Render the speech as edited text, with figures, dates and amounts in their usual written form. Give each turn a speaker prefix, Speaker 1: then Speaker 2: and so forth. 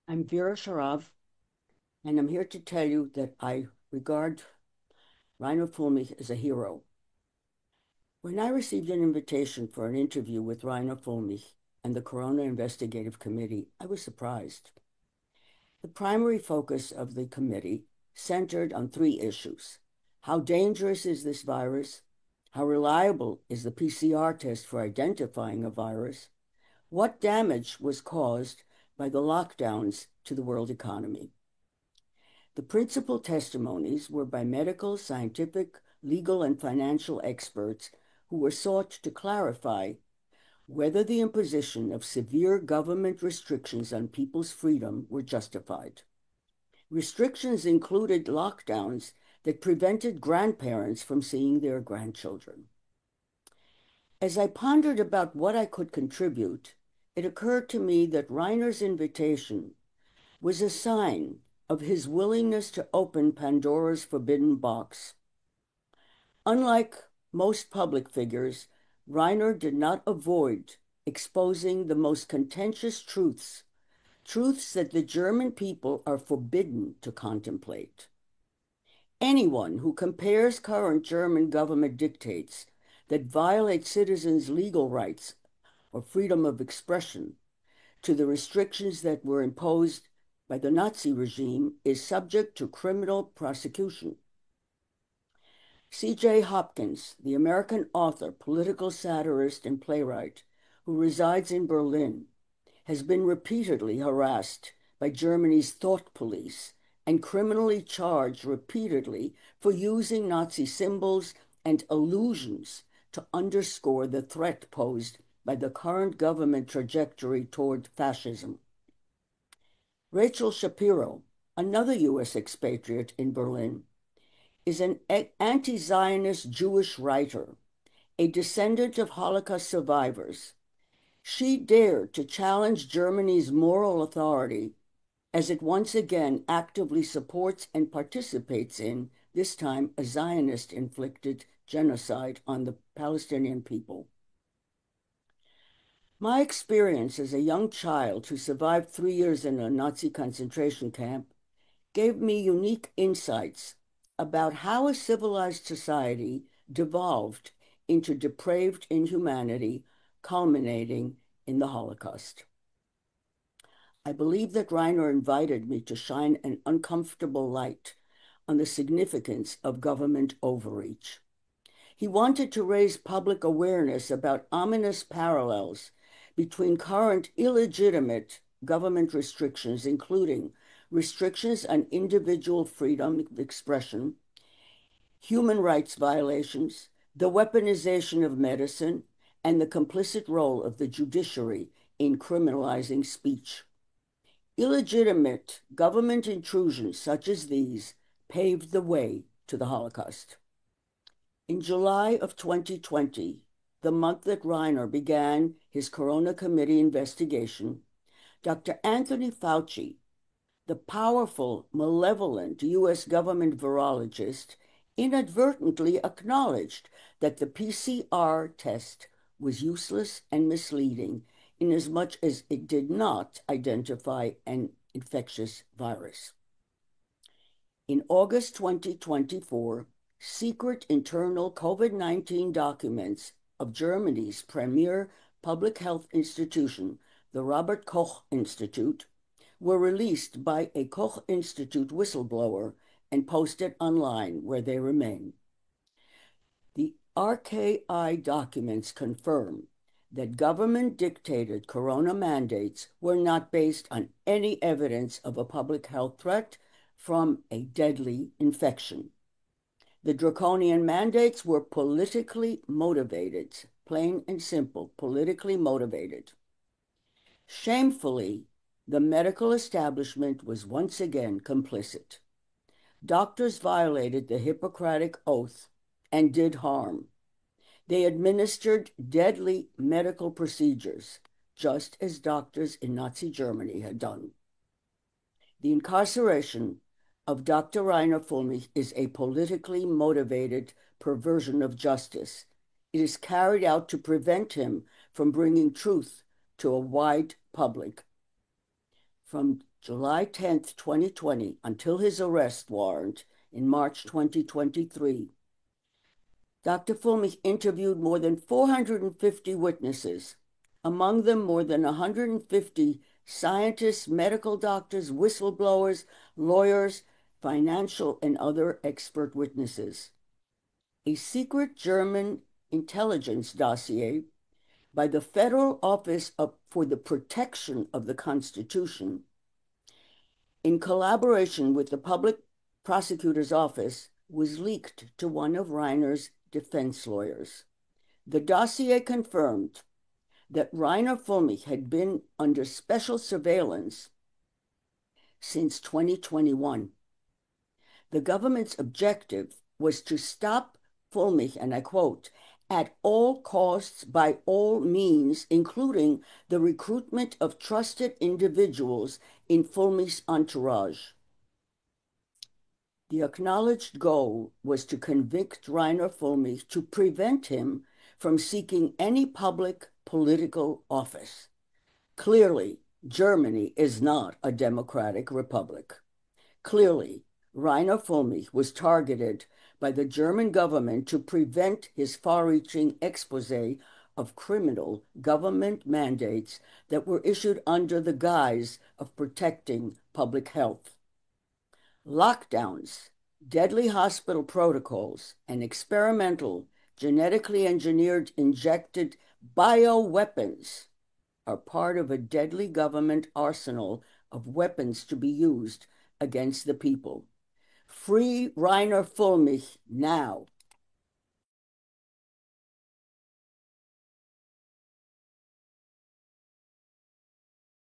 Speaker 1: I'm Vera Sharav, and I'm here to tell you that I regard Reiner Fuellmich as a hero. When I received an invitation for an interview with Reiner Fuellmich and the Corona Investigative Committee, I was surprised. The primary focus of the committee centered on three issues. How dangerous is this virus? How reliable is the PCR test for identifying a virus? What damage was caused by the lockdowns to the world economy? The principal testimonies were by medical, scientific, legal, and financial experts who were sought to clarify whether the imposition of severe government restrictions on people's freedom were justified. Restrictions included lockdowns that prevented grandparents from seeing their grandchildren. As I pondered about what I could contribute, it occurred to me that Reiner's invitation was a sign of his willingness to open Pandora's forbidden box. Unlike most public figures, Reiner did not avoid exposing the most contentious truths, truths that the German people are forbidden to contemplate. Anyone who compares current German government dictates that violate citizens' legal rights or freedom of expression to the restrictions that were imposed by the Nazi regime is subject to criminal prosecution. C.J. Hopkins, the American author, political satirist, and playwright who resides in Berlin, has been repeatedly harassed by Germany's thought police and criminally charged repeatedly for using Nazi symbols and allusions to underscore the threat posed by the current government trajectory toward fascism. Rachel Shapiro, another U.S. expatriate in Berlin, is an anti-Zionist Jewish writer, a descendant of Holocaust survivors. She dared to challenge Germany's moral authority as it once again actively supports and participates in, this time, a Zionist-inflicted genocide on the Palestinian people. My experience as a young child who survived 3 years in a Nazi concentration camp gave me unique insights about how a civilized society devolved into depraved inhumanity, culminating in the Holocaust. I believe that Reiner invited me to shine an uncomfortable light on the significance of government overreach. He wanted to raise public awareness about ominous parallels between current illegitimate government restrictions, including restrictions on individual freedom of expression, human rights violations, the weaponization of medicine, and the complicit role of the judiciary in criminalizing speech. Illegitimate government intrusions such as these paved the way to the Holocaust. In July of 2020, the month that Reiner began his Corona Committee investigation, Dr. Anthony Fauci, the powerful, malevolent U.S. government virologist, inadvertently acknowledged that the PCR test was useless and misleading inasmuch as it did not identify an infectious virus. In August 2024, secret internal COVID-19 documents of Germany's premier public health institution, the Robert Koch Institute, were released by a Koch Institute whistleblower and posted online, where they remain. The RKI documents confirm that government-dictated corona mandates were not based on any evidence of a public health threat from a deadly infection. The draconian mandates were politically motivated, plain and simple, politically motivated. Shamefully, the medical establishment was once again complicit. Doctors violated the Hippocratic Oath and did harm. They administered deadly medical procedures, just as doctors in Nazi Germany had done. The incarceration of Dr. Reiner Fuellmich is a politically motivated perversion of justice. It is carried out to prevent him from bringing truth to a wide public. from July 10th, 2020 until his arrest warrant in March 2023. Dr. Fulmich interviewed more than 450 witnesses, among them more than 150 scientists, medical doctors, whistleblowers, lawyers, financial and other expert witnesses. A secret German intelligence dossier by the Federal Office for the Protection of the Constitution, in collaboration with the Public Prosecutor's Office, was leaked to one of Reiner's defense lawyers. The dossier confirmed that Reiner Fulmich had been under special surveillance since 2021. The government's objective was to stop Fulmich, and I quote, at all costs, by all means, including the recruitment of trusted individuals in Fulmich's entourage. The acknowledged goal was to convict Reiner Fulmich to prevent him from seeking any public political office. Clearly, Germany is not a democratic republic. Clearly, Reiner Fulmich was targeted by the German government to prevent his far-reaching expose of criminal government mandates that were issued under the guise of protecting public health. Lockdowns, deadly hospital protocols, and experimental genetically engineered injected bioweapons are part of a deadly government arsenal of weapons to be used against the people. Free Reiner Fulmich now.